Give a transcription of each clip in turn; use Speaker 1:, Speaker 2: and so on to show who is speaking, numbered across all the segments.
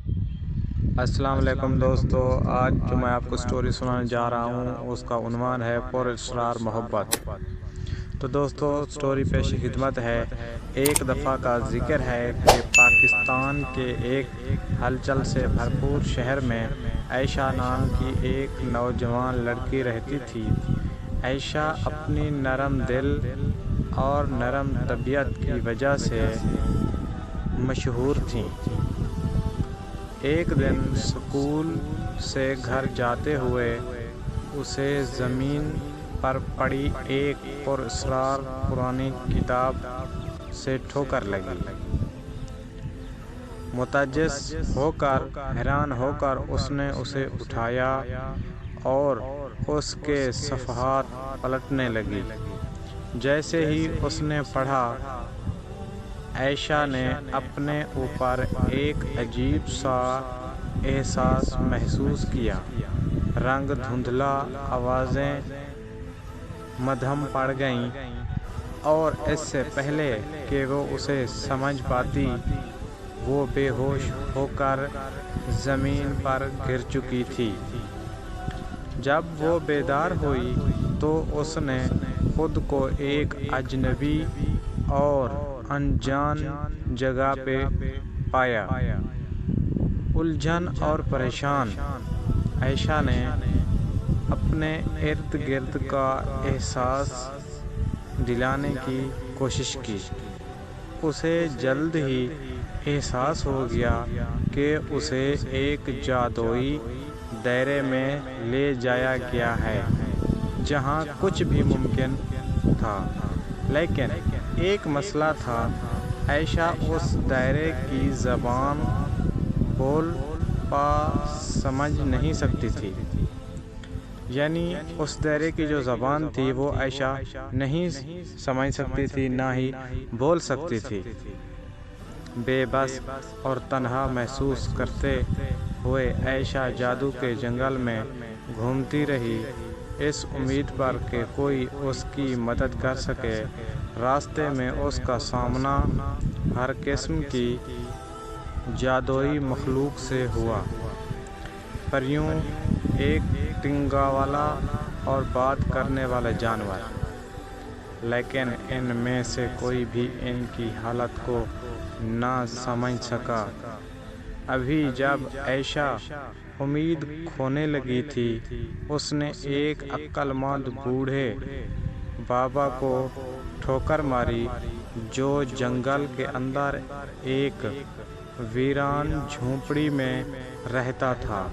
Speaker 1: السلام علیکم دوستو، آج جو میں آپ کو سٹوری سنانے جا رہا ہوں اس کا عنوان ہے پر اسرار محبت۔ تو دوستو سٹوری پیش خدمت ہے۔ ایک دفعہ کا ذکر ہے کہ پاکستان کے ایک ہلچل سے بھرپور شہر میں عائشہ نام کی ایک نوجوان لڑکی رہتی تھی۔ عائشہ اپنی نرم دل اور نرم طبیعت کی وجہ سے مشہور تھیں۔ ایک دن اسکول سے گھر جاتے ہوئے اسے زمین پر پڑی ایک پر اسرار پرانی کتاب سے ٹھوکر لگی۔ متجس ہو کر حیران ہو کر اس نے اسے اٹھایا اور اس کے صفحات پلٹنے لگی۔ جیسے ہی اس نے پڑھا، عائشہ نے اپنے اوپر ایک عجیب سا احساس محسوس کیا۔ رنگ دھندلا، آوازیں مدھم پڑ گئیں اور اس سے پہلے کہ وہ اسے سمجھ پاتی وہ بے ہوش ہو کر زمین پر گر چکی تھی۔ جب وہ بیدار ہوئی تو اس نے خود کو ایک اجنبی اور انجان جگہ پہ پایا۔ الجھن اور پریشان عائشہ نے اپنے ارد گرد کا احساس دلانے کی کوشش کی۔ اسے جلد ہی احساس ہو گیا کہ اسے ایک جادوئی دائرے میں لے جایا گیا ہے جہاں کچھ بھی ممکن تھا۔ لیکن ایک مسئلہ تھا، عائشہ اس دائرے کی زبان بول سمجھ نہیں سکتی تھی۔ یعنی اس دائرے کی جو زبان تھی وہ عائشہ نہیں سمجھ سکتی تھی، نہ ہی بول سکتی تھی۔ بے بس اور تنہا محسوس کرتے ہوئے عائشہ جادو کے جنگل میں گھومتی رہی، اس امید پر کہ کوئی اس کی مدد کر سکے۔ راستے میں اس کا سامنا ہر قسم کی جادوئی مخلوق سے ہوا، پریوں، ایک ٹنگا والا اور بات کرنے والا جانور۔ لیکن ان میں سے کوئی بھی ان کی حالت کو نہ سمجھ سکا۔ ابھی جب عائشہ امید کھونے لگی تھی، اس نے ایک عقل مند بوڑھے بابا کو ٹھوکر ماری جو جنگل کے اندر ایک ویران جھونپڑی میں رہتا تھا۔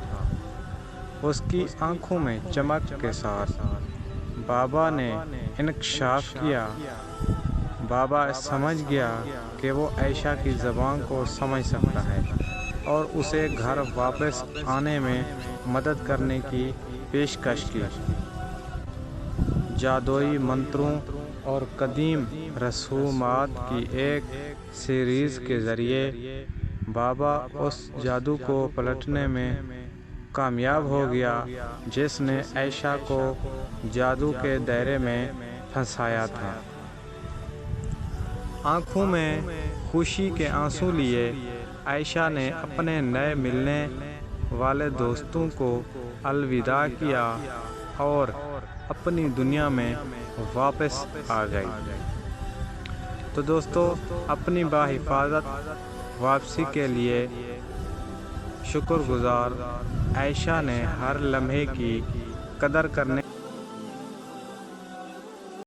Speaker 1: اس کی آنکھوں میں چمک کے ساتھ بابا نے انکشاف کیا۔ بابا سمجھ گیا کہ وہ عائشہ کی زبان کو سمجھ سکتا ہے اور اسے گھر واپس آنے میں مدد کرنے کی پیشکش کی۔ جادوئی منتروں اور قدیم رسومات کی ایک سیریز کے ذریعے بابا اس جادو کو پلٹنے میں کامیاب ہو گیا جس نے عائشہ کو جادو کے دائرے میں پھنسایا تھا۔ آنکھوں میں خوشی کے آنسو لیے عائشہ نے اپنے نئے ملنے والے دوستوں کو الوداع کیا اور اپنی دنیا میں واپس آ گئی۔ تو دوستو، اپنی باحفاظت واپسی کے لیے شکر گزار عائشہ نے ہر لمحے کی قدر کرنے